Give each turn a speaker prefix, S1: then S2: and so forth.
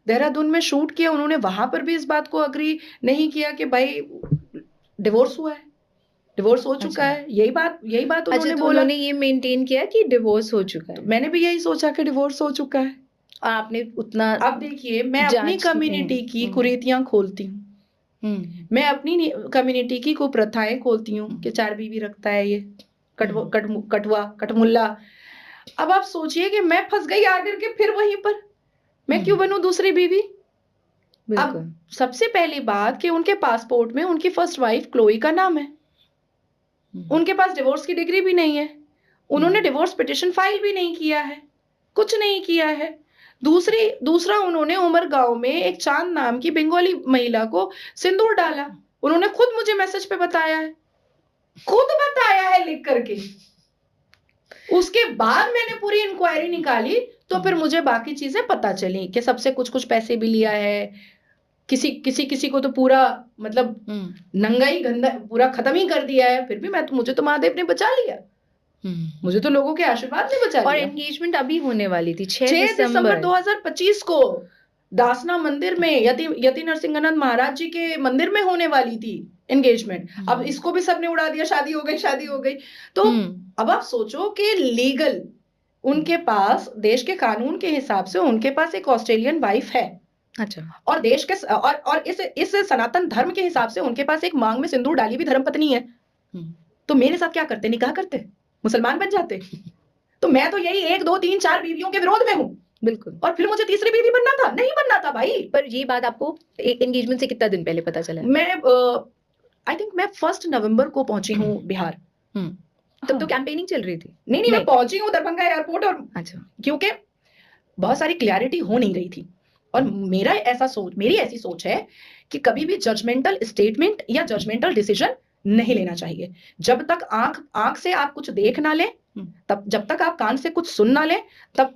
S1: देहरादून में शूट किया, उन्होंने वहां पर भी इस बात को अग्री नहीं किया कि भाई डिवोर्स हुआ है, डिवोर्स हो चुका
S2: अच्छा
S1: है, यही बात
S2: अच्छा,
S1: उन्होंने
S2: तो
S1: बोला।
S2: उन्होंने ये मेंटेन किया कि डिवोर्स हो चुका
S1: तो
S2: है
S1: मैंने भी यही सोचा कि डिवोर्स हो चुका है।
S2: और आपने उतना
S1: अब देखिए, मैं अपनी
S2: जांच
S1: कम्युनिटी की कुरीतियां खोलती हूँ, मैं अपनी कम्युनिटी की कुप्रथाएं खोलती हूँ कि 4 बीवी रखता है ये कटवा कटमुल्ला। अब आप सोचिए कि मैं फंस गई आकर के फिर वहीं पर, मैं क्यों बनूं दूसरी बीवी। अब
S2: बिल्कुल
S1: सबसे पहली बात कि उनके पासपोर्ट में उनकी फर्स्ट वाइफ क्लोई का नाम है, उनके पास डिवोर्स की डिग्री भी नहीं है, उन्होंने डिवोर्स पिटिशन फाइल भी नहीं किया है, कुछ नहीं किया है। दूसरा उन्होंने उमरगांव में एक चांद नाम की बंगाली महिला को सिंदूर डाला, उन्होंने खुद मुझे मैसेज पे बताया है, खुद बताया है लिख करके। उसके बाद मैंने पूरी इंक्वायरी निकाली तो फिर मुझे बाकी चीजें पता चली कि सबसे कुछ पैसे भी लिया है, किसी को तो पूरा मतलब नंगा ही गंदा पूरा खत्म ही कर दिया है। फिर भी मुझे तो महादेव ने बचा लिया, मुझे तो लोगों के आशीर्वाद ने बचा
S2: और
S1: लिया।
S2: एंगेजमेंट अभी होने वाली थी 6
S1: 6 दिसंबर
S2: दिसंबर
S1: 2025 को दासना मंदिर में यति नरसिंहानंद महाराज जी के मंदिर में होने वाली थी एंगेजमेंट। अब इसको भी सबने उड़ा दिया, शादी हो गई। तो अब आप सोचो कि लीगल उनके पास देश के कानून के हिसाब से उनके पास एक ऑस्ट्रेलियन वाइफ है।
S2: अच्छा
S1: और देश के और इस सनातन धर्म के हिसाब से उनके पास एक मांग में सिंदूर डाली हुई धर्मपत्नी है। तो मेरे साथ क्या करते, निकाह करते, मुसलमान बन जाते। तो मैं तो यही 1 2 3 4 बीवियों के विरोध में हूँ।
S2: बिल्कुल।
S1: और फिर मुझे तीसरी बीवी बनना था, नहीं बनना था भाई।
S2: पर ये बात आपको एंगेजमेंट से कितना दिन पहले पता चला?
S1: मैं आई थिंक मैं 1 नवंबर को पहुंची हूँ बिहार।
S2: तब तो कैंपेनिंग चल रही थी।
S1: नहीं मैं पहुंची हूँ दरभंगा एयरपोर्ट। और
S2: अच्छा
S1: क्योंकि बहुत सारी क्लैरिटी हो नहीं रही थी। और मेरी ऐसी सोच है कि कभी भी जजमेंटल स्टेटमेंट या जजमेंटल डिसीजन नहीं लेना चाहिए। जब तक आंख से आप कुछ देख ना ले, तब जब तक आप कान से कुछ सुन ना ले, तब